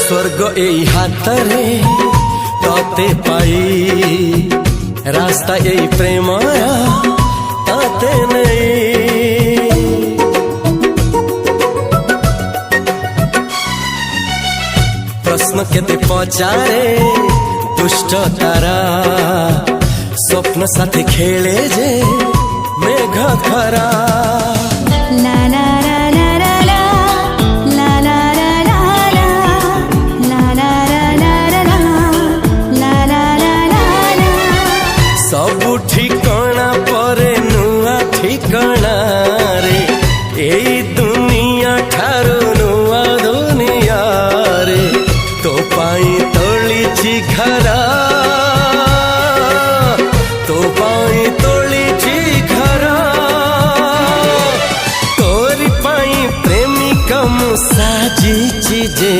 स्वर्ग एई हातरे तते पाई रास्ता एई प्रेमया ताते नहीं। प्रश्न केते पचारे दुष्ट तारा स्वप्न साथी खेले जे मेघ खरा। ला ला ला ला ला ला ला ला ला ला ला ला ला ला ला। सबु ठिकाना परे नुआ ठिकाना रे एई दुनिया ठारू नुआ दुनिया रे। तो पाई तोलिछि घरा तो पाई तोलिछि घरा तोरी पाई प्रेमिका मु साजिछि जे